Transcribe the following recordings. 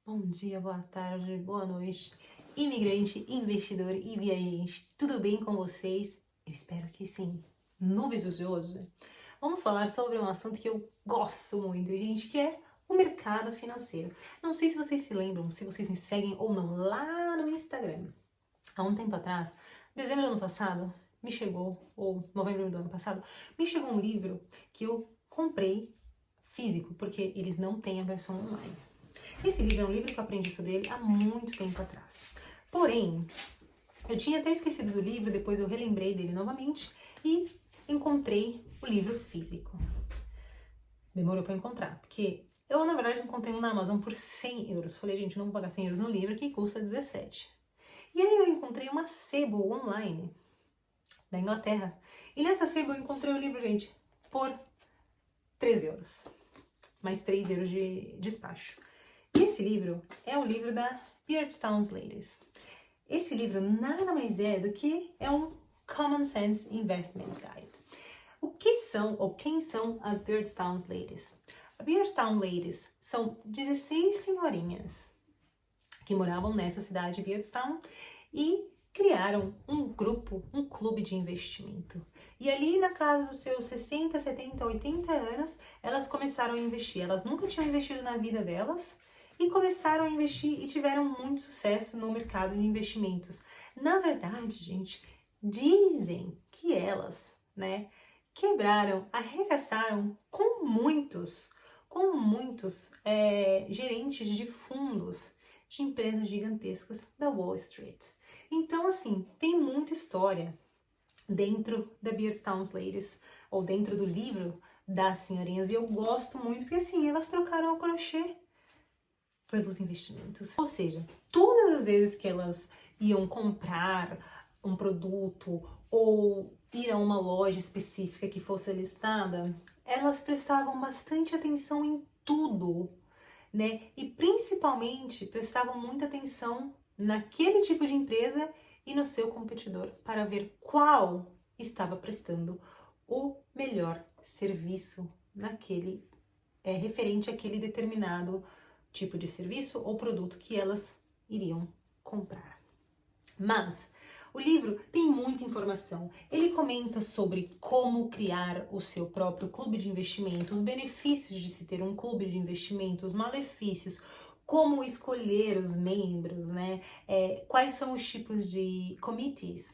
Bom dia, boa tarde, boa noite, imigrante, investidor e viajante, tudo bem com vocês? Eu espero que sim. No vídeo de hoje, vamos falar sobre um assunto que eu gosto muito, gente, que é o mercado financeiro. Não sei se vocês se lembram, se vocês me seguem ou não lá no Instagram. Há um tempo atrás, dezembro do ano passado, me chegou, ou novembro do ano passado, me chegou um livro que eu comprei físico, porque eles não têm a versão online. Esse livro é um livro que eu aprendi sobre ele há muito tempo atrás. Porém, eu tinha até esquecido do livro, depois eu relembrei dele novamente e encontrei o livro físico. Demorou para encontrar, porque eu, na verdade, encontrei um na Amazon por 100 euros. Falei, gente, não vou pagar 100 euros no livro que custa 17. E aí eu encontrei uma sebo online da Inglaterra. E nessa sebo eu encontrei o livro, gente, por 3 euros. Mais 3 euros de despacho. E esse livro é o livro da Beardstown Ladies. Esse livro nada mais é do que um Common Sense Investment Guide. O que são ou quem são as Beardstown Ladies? As Beardstown Ladies são 16 senhorinhas que moravam nessa cidade de Beardstown e criaram um grupo, um clube de investimento. E ali na casa dos seus 60, 70, 80 anos, elas começaram a investir. Elas nunca tinham investido na vida delas e começaram a investir e tiveram muito sucesso no mercado de investimentos. Na verdade, gente, dizem que elas, quebraram, arregaçaram com muitos gerentes de fundos de empresas gigantescas da Wall Street. Então, assim, tem muita história dentro da Beardstown Ladies, ou dentro do livro das senhorinhas, e eu gosto muito, porque assim, elas trocaram o crochê pelos investimentos. Ou seja, todas as vezes que elas iam comprar um produto ou ir a uma loja específica que fosse listada, elas prestavam bastante atenção em tudo, e principalmente prestavam muita atenção naquele tipo de empresa e no seu competidor para ver qual estava prestando o melhor serviço naquele referente àquele determinado tipo de serviço ou produto que elas iriam comprar. Mas o livro tem muita informação. Ele comenta sobre como criar o seu próprio clube de investimento, os benefícios de se ter um clube de investimento, os malefícios, como escolher os membros, quais são os tipos de committees,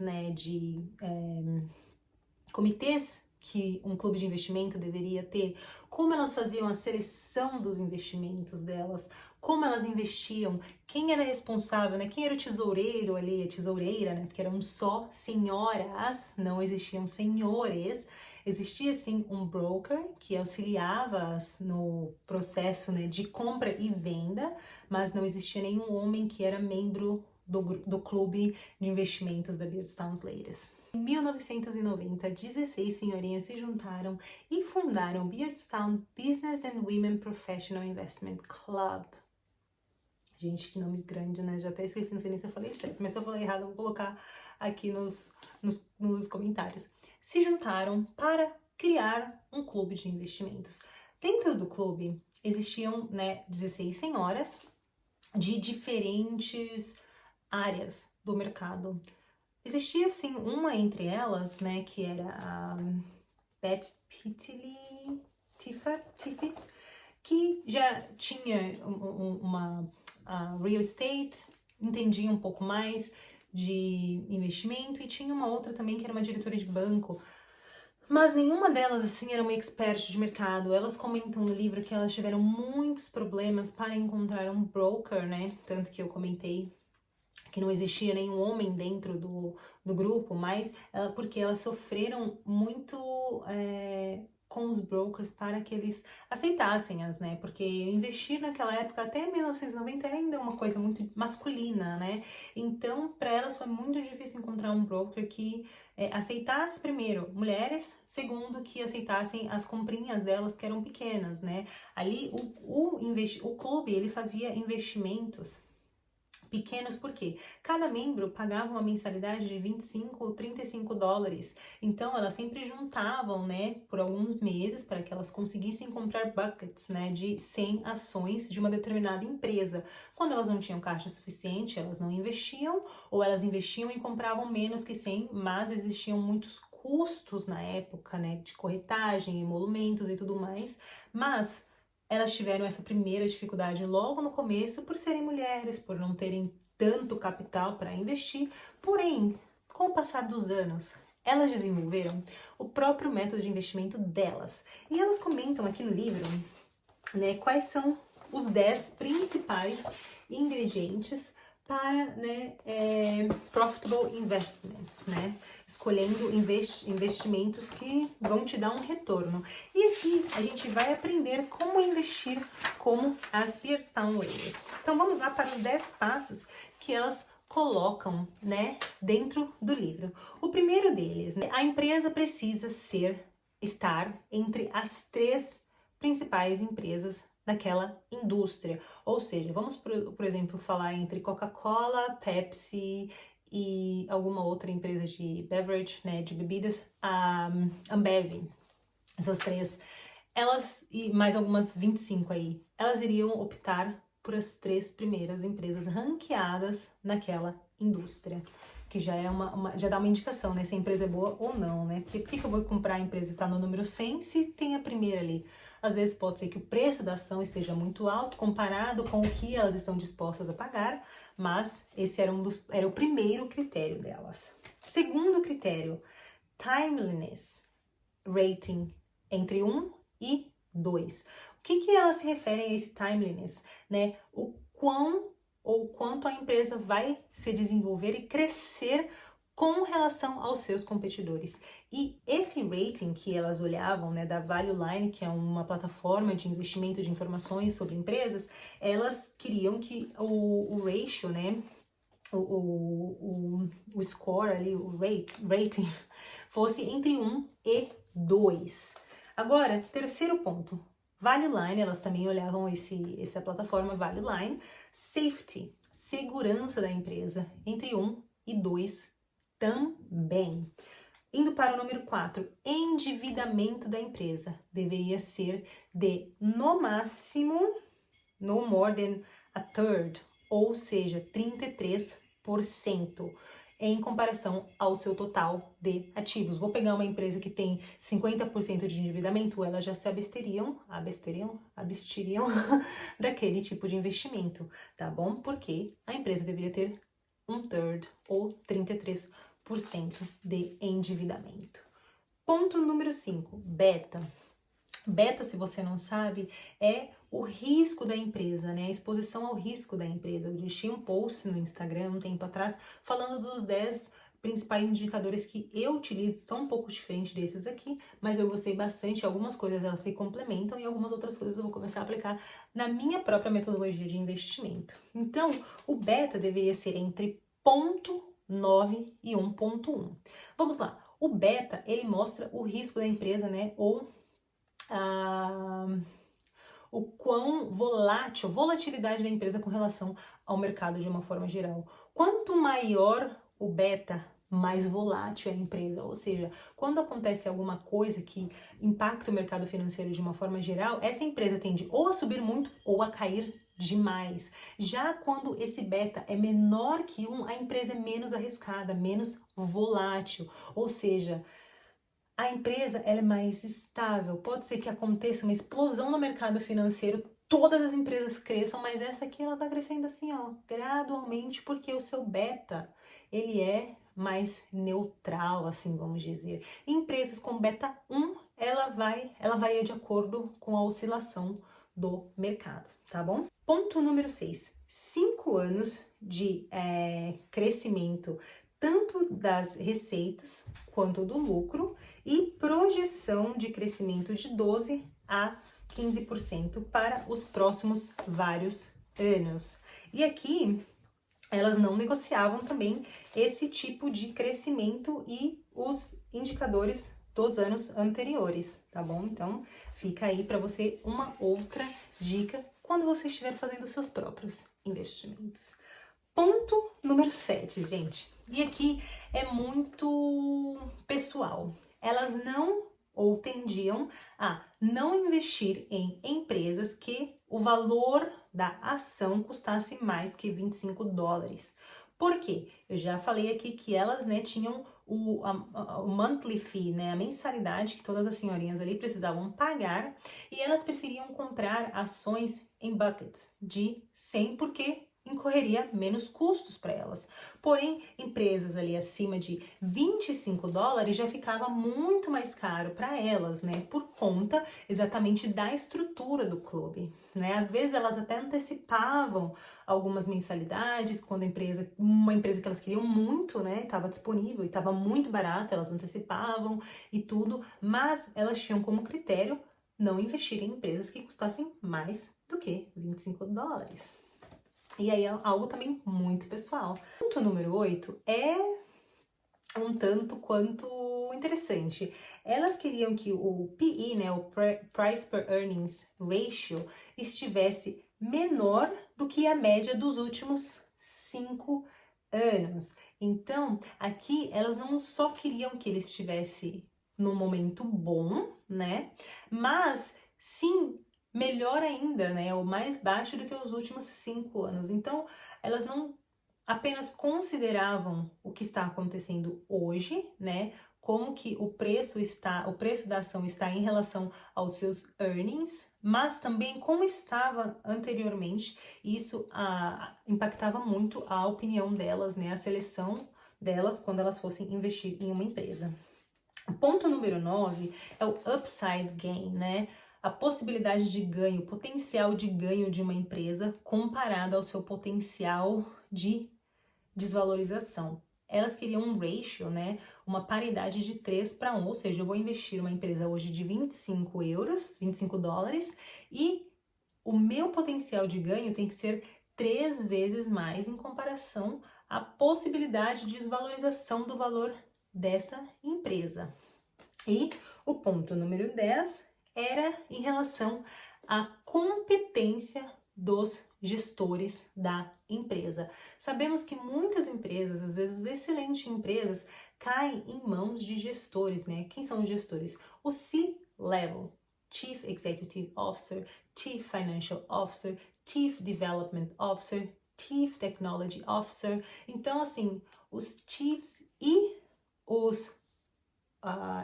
comitês que um clube de investimento deveria ter, como elas faziam a seleção dos investimentos delas, como elas investiam, quem era responsável, quem era o tesoureiro ali, a tesoureira, porque eram só senhoras, não existiam senhores, existia sim um broker que auxiliava-as no processo de compra e venda, mas não existia nenhum homem que era membro do clube de investimentos da Beardstown Ladies. Em 1990, 16 senhorinhas se juntaram e fundaram Beardstown Business and Women Professional Investment Club. Gente, que nome grande, né? Já até esqueci, não sei nem se eu falei certo, mas se eu falei errado, eu vou colocar aqui nos comentários. Se juntaram para criar um clube de investimentos. Dentro do clube existiam 16 senhoras de diferentes áreas do mercado. Existia, sim, uma entre elas, que era a Beth Tiffett, que já tinha uma real estate, entendia um pouco mais de investimento, e tinha uma outra também que era uma diretora de banco. Mas nenhuma delas, assim, era uma expert de mercado. Elas comentam no livro que elas tiveram muitos problemas para encontrar um broker, Tanto que eu comentei que não existia nenhum homem dentro do grupo, mas porque elas sofreram muito com os brokers para que eles aceitassem-as, porque investir naquela época, até 1990, era ainda uma coisa muito masculina, Então, para elas foi muito difícil encontrar um broker que aceitasse, primeiro, mulheres, segundo, que aceitassem as comprinhas delas, que eram pequenas, Ali, o clube, ele fazia investimentos Pequenos porque cada membro pagava uma mensalidade de 25 ou 35 dólares. Então, elas sempre juntavam, né, por alguns meses para que elas conseguissem comprar buckets, né, de 100 ações de uma determinada empresa. Quando elas não tinham caixa suficiente, elas não investiam, ou elas investiam e compravam menos que 100, mas existiam muitos custos na época, né, de corretagem, emolumentos e tudo mais. Mas elas tiveram essa primeira dificuldade logo no começo por serem mulheres, por não terem tanto capital para investir. Porém, com o passar dos anos, elas desenvolveram o próprio método de investimento delas. E elas comentam aqui no livro, né, quais são os 10 principais ingredientes para, né, profitable investments, né? Escolhendo investimentos que vão te dar um retorno. E aqui a gente vai aprender como investir como as Beardstown Ladies. Então vamos lá para os 10 passos que elas colocam, né, dentro do livro. O primeiro deles, né, a empresa precisa estar entre as 3 principais empresas daquela indústria. Ou seja, vamos, por exemplo, falar entre Coca-Cola, Pepsi e alguma outra empresa de beverage, né, de bebidas, a Ambev. Essas 3, elas, e mais algumas 25 aí, elas iriam optar por as 3 primeiras empresas ranqueadas naquela indústria. Que já é já dá uma indicação, né, se a empresa é boa ou não, né? Porque por que eu vou comprar a empresa que está no número 100 se tem a primeira ali? Às vezes pode ser que o preço da ação esteja muito alto comparado com o que elas estão dispostas a pagar, mas esse era o primeiro critério delas. Segundo critério, timeliness, rating entre 1 e 2. O que elas se referem a esse timeliness, né? O quanto a empresa vai se desenvolver e crescer com relação aos seus competidores. E esse rating que elas olhavam, né, da Value Line, que é uma plataforma de investimento de informações sobre empresas, elas queriam que o ratio, né, o score ali, o rating, fosse entre 1 e 2. Agora, terceiro ponto. Value Line, elas também olhavam essa plataforma Value Line. Safety, segurança da empresa, entre 1 e 2 também. Indo para o número 4, endividamento da empresa deveria ser de, no máximo, no more than a third, ou seja, 33%, em comparação ao seu total de ativos. Vou pegar uma empresa que tem 50% de endividamento, elas já se abstiriam daquele tipo de investimento, tá bom? Porque a empresa deveria ter 1/3 ou 33% de endividamento. Ponto número 5, beta. Beta, se você não sabe, é o risco da empresa, né? A exposição ao risco da empresa. Eu deixei um post no Instagram um tempo atrás falando dos 10 principais indicadores que eu utilizo, são um pouco diferentes desses aqui, mas eu gostei bastante. Algumas coisas elas se complementam e algumas outras coisas eu vou começar a aplicar na minha própria metodologia de investimento. Então, o beta deveria ser entre 0,9 e 1,1. Vamos lá. O beta, ele mostra o risco da empresa, né? Ou o quão volatilidade da empresa com relação ao mercado de uma forma geral. Quanto maior o beta, mais volátil é a empresa, ou seja, quando acontece alguma coisa que impacta o mercado financeiro de uma forma geral, essa empresa tende ou a subir muito ou a cair demais. Já quando esse beta é menor que 1, a empresa é menos arriscada, menos volátil, ou seja, a empresa ela é mais estável. Pode ser que aconteça uma explosão no mercado financeiro, todas as empresas cresçam, mas essa aqui ela tá crescendo assim, ó, gradualmente, porque o seu beta, ele é mais neutral, assim, vamos dizer. Empresas com beta 1, ela vai de acordo com a oscilação do mercado, tá bom? Ponto número 6, 5 anos de crescimento tanto das receitas quanto do lucro e projeção de crescimento de 12 a 15% para os próximos vários anos. E aqui elas não negociavam também esse tipo de crescimento e os indicadores dos anos anteriores, tá bom? Então, fica aí para você uma outra dica quando você estiver fazendo seus próprios investimentos. Ponto número 7, gente. E aqui é muito pessoal. Elas não ou tendiam a não investir em empresas que o valor da ação custasse mais que $25. Por quê? Eu já falei aqui que elas, né, tinham o monthly fee, né, a mensalidade que todas as senhorinhas ali precisavam pagar, e elas preferiam comprar ações em buckets de 100 porque incorreria menos custos para elas. Porém, empresas ali acima de $25 já ficava muito mais caro para elas, né? Por conta exatamente da estrutura do clube, né? Às vezes elas até antecipavam algumas mensalidades quando uma empresa que elas queriam muito, né, estava disponível e estava muito barata, elas antecipavam e tudo, mas elas tinham como critério não investir em empresas que custassem mais do que $25. E aí é algo também muito pessoal. Ponto número 8 é um tanto quanto interessante. Elas queriam que o PE, né, o Price per Earnings Ratio, estivesse menor do que a média dos últimos 5 anos. Então, aqui elas não só queriam que ele estivesse num momento bom, né, mas sim melhor ainda, né, ou mais baixo do que os últimos 5 anos. Então, elas não apenas consideravam o que está acontecendo hoje, né, como que o preço da ação está em relação aos seus earnings, mas também como estava anteriormente. Isso impactava muito a opinião delas, né, a seleção delas quando elas fossem investir em uma empresa. O ponto número 9 é o upside gain, né? A possibilidade de ganho, o potencial de ganho de uma empresa comparado ao seu potencial de desvalorização. Elas queriam um ratio, né? Uma paridade de 3:1, ou seja, eu vou investir numa empresa hoje de $25, e o meu potencial de ganho tem que ser 3 vezes mais em comparação à possibilidade de desvalorização do valor dessa empresa. E o ponto número 10 era em relação à competência dos gestores da empresa. Sabemos que muitas empresas, às vezes excelentes empresas, caem em mãos de gestores, né? Quem são os gestores? O C-Level, Chief Executive Officer, Chief Financial Officer, Chief Development Officer, Chief Technology Officer. Então, assim, os chiefs e os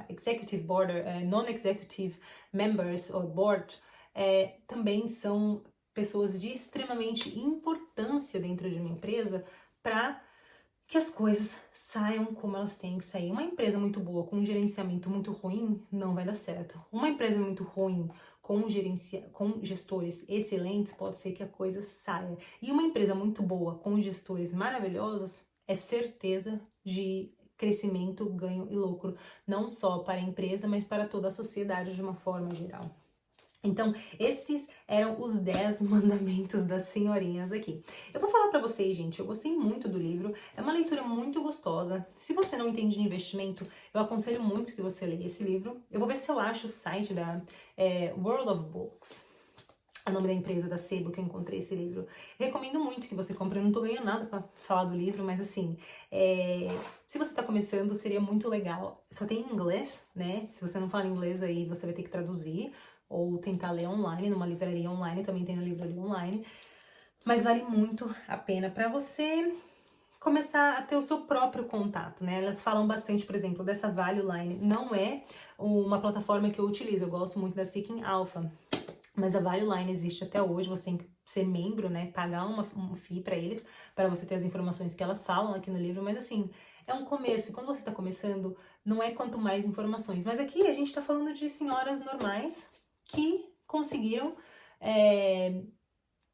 executive board, non-executive members or board, também são pessoas de extremamente importância dentro de uma empresa para que as coisas saiam como elas têm que sair. Uma empresa muito boa com um gerenciamento muito ruim não vai dar certo. Uma empresa muito ruim com gestores excelentes pode ser que a coisa saia. E uma empresa muito boa com gestores maravilhosos é certeza de crescimento, ganho e lucro, não só para a empresa, mas para toda a sociedade de uma forma geral. Então, esses eram os 10 mandamentos das senhorinhas aqui. Eu vou falar pra vocês, gente, eu gostei muito do livro, é uma leitura muito gostosa. Se você não entende de investimento, eu aconselho muito que você leia esse livro. Eu vou ver se eu acho o site da World of Books, é o nome da empresa da Sebo que eu encontrei esse livro. Eu recomendo muito que você compre, eu não tô ganhando nada pra falar do livro, mas assim, se você tá começando, seria muito legal. Só tem em inglês, né? Se você não fala inglês, aí você vai ter que traduzir ou tentar ler online, numa livraria online, também tem na livraria online. Mas vale muito a pena pra você começar a ter o seu próprio contato, né? Elas falam bastante, por exemplo, dessa Value Line. Não é uma plataforma que eu utilizo, eu gosto muito da Seeking Alpha. Mas a Value Line existe até hoje, você tem que ser membro, né, pagar um fee para eles, para você ter as informações que elas falam aqui no livro, mas assim, é um começo, e quando você tá começando, não é quanto mais informações, mas aqui a gente tá falando de senhoras normais que conseguiram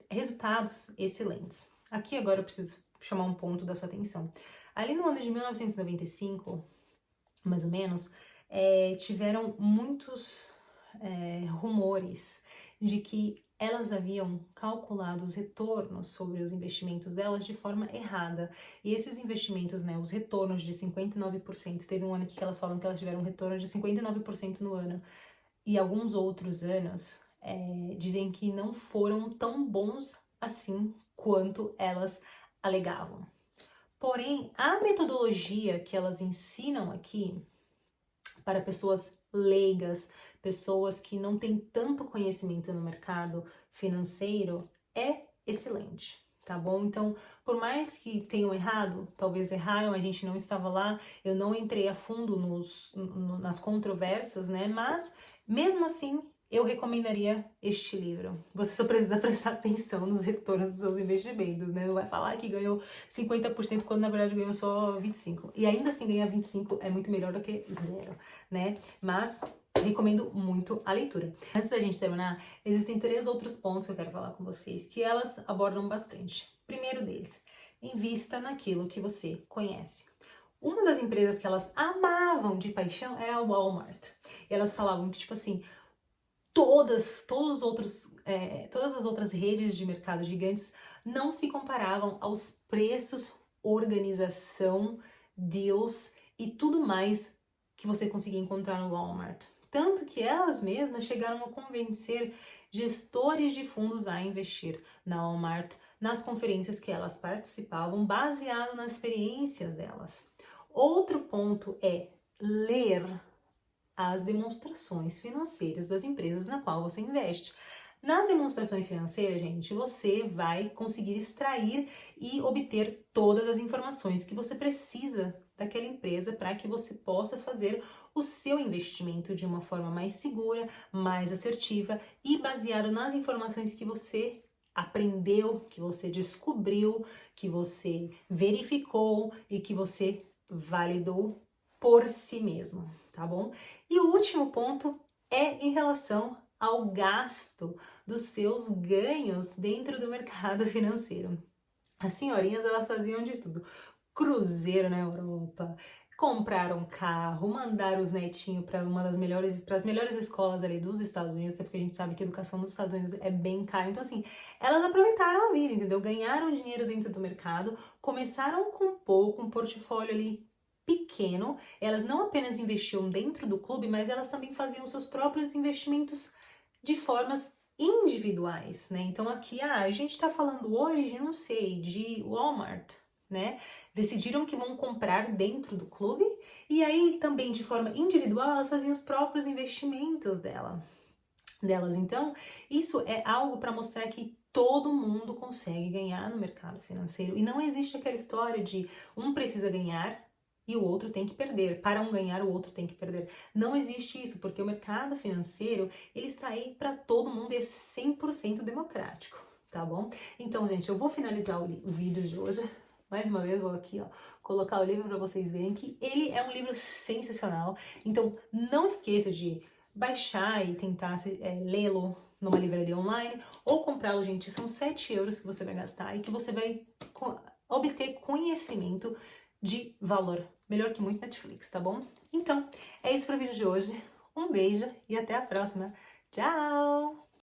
resultados excelentes. Aqui agora eu preciso chamar um ponto da sua atenção. Ali no ano de 1995, mais ou menos, tiveram muitos rumores de que elas haviam calculado os retornos sobre os investimentos delas de forma errada. E esses investimentos, né, os retornos de 59%, teve um ano que elas falam que elas tiveram um retorno de 59% no ano, e alguns outros anos dizem que não foram tão bons assim quanto elas alegavam. Porém, a metodologia que elas ensinam aqui para pessoas leigas, pessoas que não têm tanto conhecimento no mercado financeiro, é excelente, tá bom? Então, por mais que tenham errado, talvez erraram, a gente não estava lá, eu não entrei a fundo nas controvérsias, né? Mas, mesmo assim, eu recomendaria este livro. Você só precisa prestar atenção nos retornos dos seus investimentos, né? Não vai falar que ganhou 50% quando na verdade ganhou só 25%. E ainda assim ganhar 25% é muito melhor do que zero, né? Mas recomendo muito a leitura. Antes da gente terminar, existem 3 outros pontos que eu quero falar com vocês, que elas abordam bastante. Primeiro deles, invista naquilo que você conhece. Uma das empresas que elas amavam de paixão era a Walmart. E elas falavam que, tipo assim, todas as outras redes de mercado gigantes não se comparavam aos preços, organização, deals e tudo mais que você conseguia encontrar no Walmart. Tanto que elas mesmas chegaram a convencer gestores de fundos a investir na Walmart, nas conferências que elas participavam, baseado nas experiências delas. Outro ponto é ler as demonstrações financeiras das empresas na qual você investe. Nas demonstrações financeiras, gente, você vai conseguir extrair e obter todas as informações que você precisa daquela empresa para que você possa fazer o seu investimento de uma forma mais segura, mais assertiva e baseado nas informações que você aprendeu, que você descobriu, que você verificou e que você validou por si mesmo, tá bom? E o último ponto é em relação ao gasto dos seus ganhos dentro do mercado financeiro. As senhorinhas, elas faziam de tudo. Cruzeiro na Europa, compraram carro, mandaram os netinhos para as melhores escolas ali dos Estados Unidos, até porque a gente sabe que a educação nos Estados Unidos é bem cara. Então, assim, elas aproveitaram a vida, entendeu? Ganharam dinheiro dentro do mercado, começaram com pouco, um portfólio ali pequeno. Elas não apenas investiam dentro do clube, mas elas também faziam seus próprios investimentos de formas individuais, né? Então aqui, a gente tá falando hoje, não sei, de Walmart, né? Decidiram que vão comprar dentro do clube e aí também de forma individual elas faziam os próprios investimentos delas. Então, isso é algo para mostrar que todo mundo consegue ganhar no mercado financeiro e não existe aquela história de um precisa ganhar e o outro tem que perder. Para um ganhar, o outro tem que perder. Não existe isso, porque o mercado financeiro, ele está aí para todo mundo e é 100% democrático, tá bom? Então, gente, eu vou finalizar o vídeo de hoje. Mais uma vez, vou aqui, ó, colocar o livro para vocês verem que ele é um livro sensacional. Então, não esqueça de baixar e tentar lê-lo numa livraria online ou comprá-lo, gente. São 7 euros que você vai gastar e que você vai obter conhecimento de valor. Melhor que muito Netflix, tá bom? Então, é isso para o vídeo de hoje. Um beijo e até a próxima. Tchau!